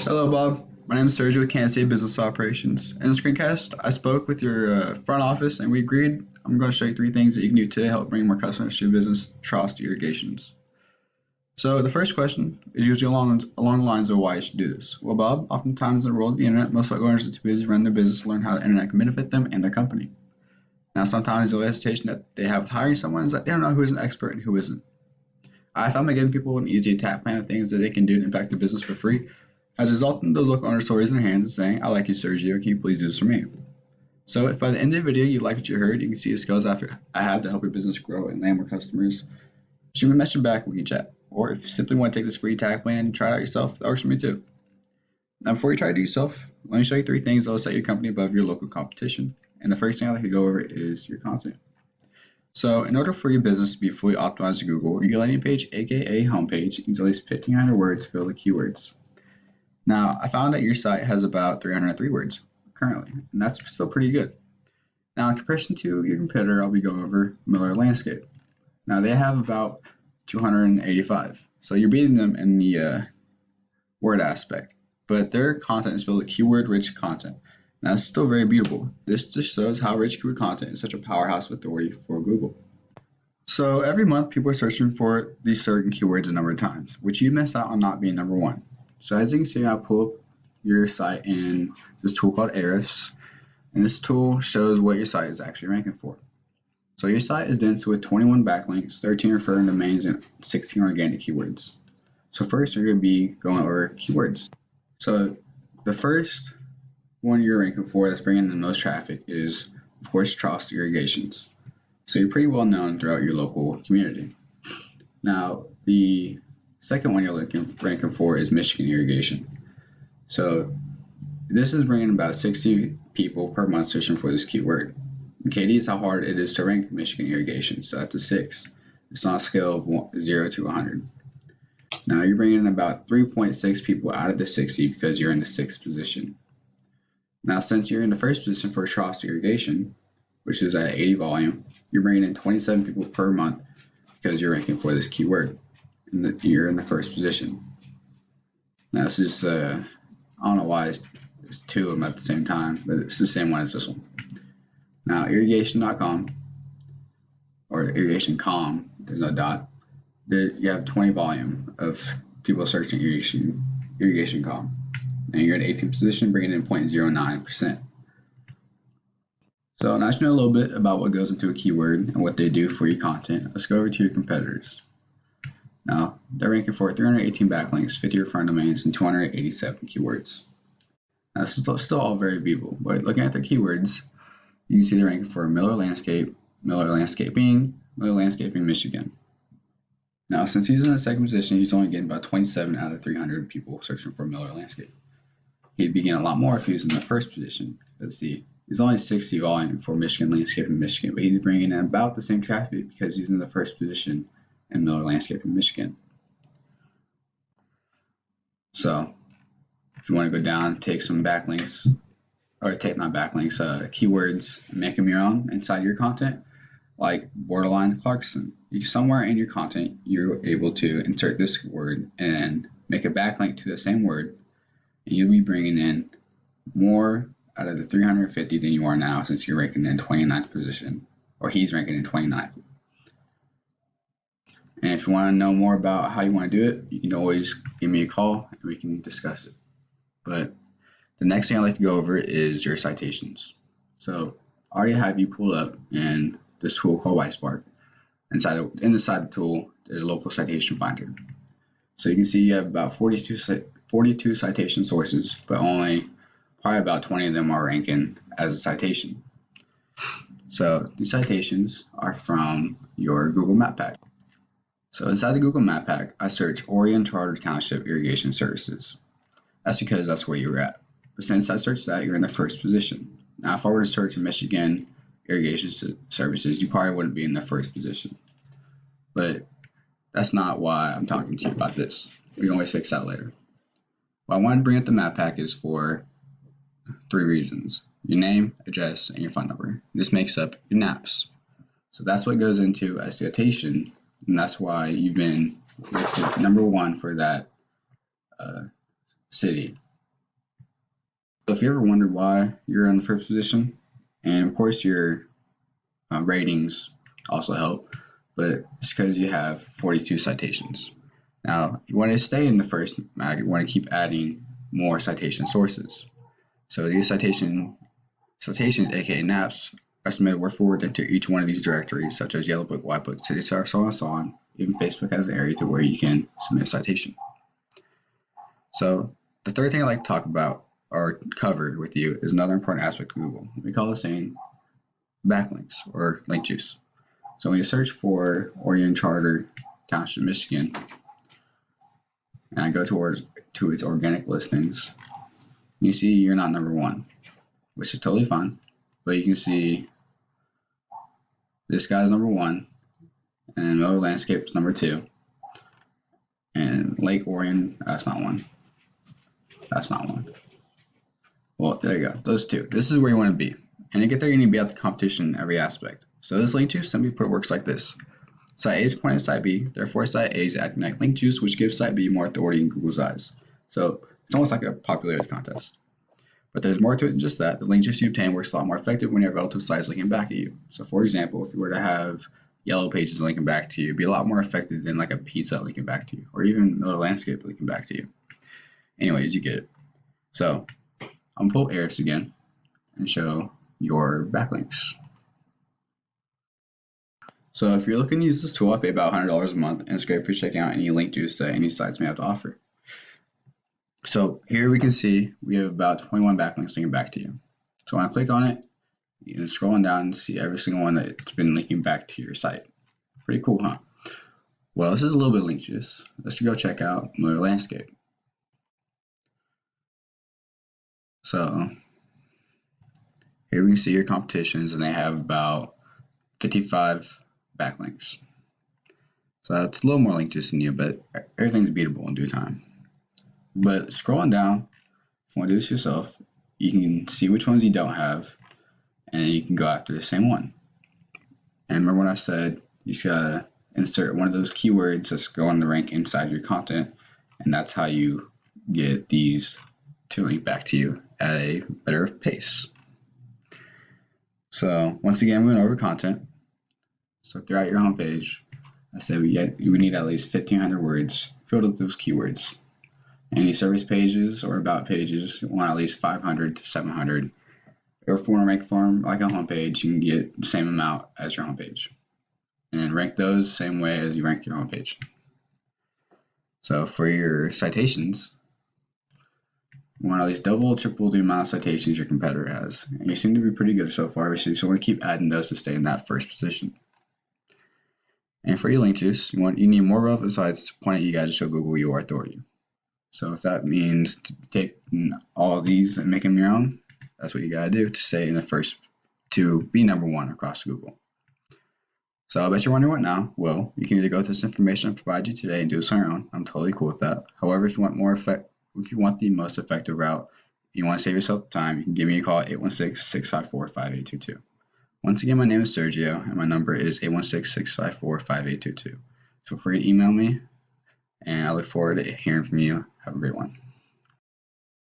Hello, Bob. My name is Sergio with Kansas City Business Operations. In the screencast, I spoke with your front office and we agreed I'm going to show you 3 things that you can do today to help bring more customers to your business, Trost Irrigations. So the first question is usually along the lines of why you should do this. Well, Bob, oftentimes in the world of the internet, most owners are too busy running their business to learn how the internet can benefit them and their company. Now, sometimes the hesitation that they have with hiring someone is that they don't know who is an expert and who isn't. I found by giving people an easy attack plan of things that they can do to impact their business for free has resulted in those local owners raising their hands and saying, "I like you, Sergio. Can you please do this for me?" So if by the end of the video you like what you heard, you can see the skills I have to help your business grow and land more customers, shoot me a message back, we can chat. Or if you simply want to take this free attack plan and try it out yourself, that works for me too. Now before you try to do yourself, let me show you 3 things that will set your company above your local competition. And the first thing I'd like to go over is your content. So in order for your business to be fully optimized to Google, your landing page, aka homepage, needs at least 1,500 words filled with keywords. Now, I found that your site has about 303 words currently, and that's still pretty good. Now, in comparison to your competitor, I'll be going over Miller Landscape. Now, they have about 285, so you're beating them in the word aspect, but their content is filled with keyword-rich content. Now, it's still very beatable. This just shows how rich keyword content is such a powerhouse of authority for Google. So every month, people are searching for these certain keywords a number of times, which you miss out on not being number one. So as you can see, I pull up your site in this tool called Ahrefs, and this tool shows what your site is actually ranking for. So your site is dense with 21 backlinks, 13 referring domains, and 16 organic keywords. So first, you're going to be going over keywords. So the first one you're ranking for that's bringing in the most traffic is, of course, Trost Irrigations. So you're pretty well known throughout your local community. Now, the second one you're ranking for is Michigan Irrigation. So this is bringing about 60 people per month searching for this keyword. KD is how hard it is to rank Michigan Irrigation, so that's a 6. It's on a scale of 0 to 100. Now you're bringing in about 3.6 people out of the 60 because you're in the 6th position. Now since you're in the 1st position for Trost Irrigation, which is at 80 volume, you're bringing in 27 people per month because you're ranking for this keyword. You're in the 1st position. Now this is, I don't know why it's 2 of them at the same time, but it's the same one as this one. Now irrigation.com, or irrigation.com, there's no dot, you have 20 volume of people searching irrigation.com. And you're in the 18th position, bringing in 0.09%. So now that you know a little bit about what goes into a keyword and what they do for your content, let's go over to your competitors. Now, they're ranking for 318 backlinks, 50 referring domains, and 287 keywords. Now, this is still all very beatable, but looking at their keywords, you can see they're ranking for Miller Landscape, Miller Landscaping, Miller Landscaping, Michigan. Now, since he's in the 2nd position, he's only getting about 27 out of 300 people searching for Miller Landscape. He'd be getting a lot more if he was in the 1st position. Let's see, he's only 60 volume for Michigan Landscaping, Michigan, but he's bringing in about the same traffic because he's in the 1st position in Miller Landscape in Michigan. So if you want to go down, take some backlinks, or take not backlinks, keywords, and make them your own inside your content, like borderline Clarkson. Somewhere in your content, you're able to insert this word and make a backlink to the same word, and you'll be bringing in more out of the 350 than you are now, since you're ranking in 29th position, or he's ranking in 29th. And if you want to know more about how you want to do it, you can always give me a call and we can discuss it. But the next thing I'd like to go over is your citations. So I already have you pulled up in this tool called Whitespark. Inside the tool, there's a local citation finder. So you can see you have about 42 citation sources, but probably about 20 of them are ranking as a citation. So these citations are from your Google Map Pack. So inside the Google Map Pack, I search Orion Charter Township Irrigation Services. That's because that's where you're at. But since I searched that, you're in the 1st position. Now, if I were to search Michigan Irrigation Services, you probably wouldn't be in the 1st position. But that's not why I'm talking to you about this. We can always fix that later. What I wanted to bring up the map pack is for 3 reasons: your name, address, and your phone number. This makes up your NAPs. So that's what goes into a citation, and that's why you've been listed number 1 for that city. So if you ever wondered why you're in the first position, and of course your ratings also help, but it's because you have 42 citations. Now, if you want to stay in the first mag, you want to keep adding more citation sources. So these citations, aka NAPs, are submitted word for word into each one of these directories, such as Yellow Book, White Book, Citation, so on and so on. Even Facebook has an area to where you can submit a citation. So the third thing I'd like to talk about or cover with you is another important aspect of Google. We call this saying backlinks or link juice. So when you search for Orion Charter Township, Michigan, and I go to its organic listings, you see you're not number one, which is totally fine. But you can see this guy's number one, and Miller Landscape is number two, and Lake Orion, that's not one. That's not one. Well, there you go. Those two. This is where you want to be. And to get there, you need to be at the competition in every aspect. So this link juice, simply put, works like this. Site A is pointing to Site B, therefore Site A is acting like link juice, which gives Site B more authority in Google's eyes. So it's almost like a popularity contest. But there's more to it than just that. The link juice you obtain works a lot more effective when you have relative sites linking back at you. So for example, if you were to have Yellow Pages linking back to you, it'd be a lot more effective than like a pizza linking back to you, or even a landscape linking back to you. Anyways, you get it. So I'm gonna pull Ahrefs again and show your backlinks. So if you're looking to use this tool, I pay about $100 a month, and it's great for checking out any link juice that any sites may have to offer. So here we can see we have about 21 backlinks linking back to you. So when I click on it, you can scroll down and see every single one that's been linking back to your site. Pretty cool, huh? Well, this is a little bit of link juice. Let's go check out Miller Landscape. So here we can see your competitions, and they have about 55 backlinks. So that's a little more link juice than you, but everything's beatable in due time. But scrolling down, if you want to do this yourself, you can see which ones you don't have, and you can go after the same one. And remember when I said you just gotta insert one of those keywords that's going to rank inside your content, and that's how you get these to link back to you at a better pace. So once again, we went over content. So throughout your homepage, I said we need at least 1,500 words filled with those keywords. Any service pages or about pages, you want at least 500 to 700. Or if you want to rank for them like a homepage, you can get the same amount as your homepage. And then rank those the same way as you rank your homepage. So for your citations, you want at least double or triple the amount of citations your competitor has. And you seem to be pretty good so far, so you want to keep adding those to stay in that first position. And for your link juice, you need more relevant sites to point at you guys to show Google your authority. So if that means taking all of these and making them your own, that's what you gotta do to stay in the first, to be number one across Google. So I bet you're wondering what now. Well, you can either go with this information I provide you today and do this on your own. I'm totally cool with that. However, if you want the most effective route, you want to save yourself time, you can give me a call at 816-654-5822. Once again, my name is Sergio, and my number is 816-654-5822. Feel free to email me, and I look forward to hearing from you. Have a great one.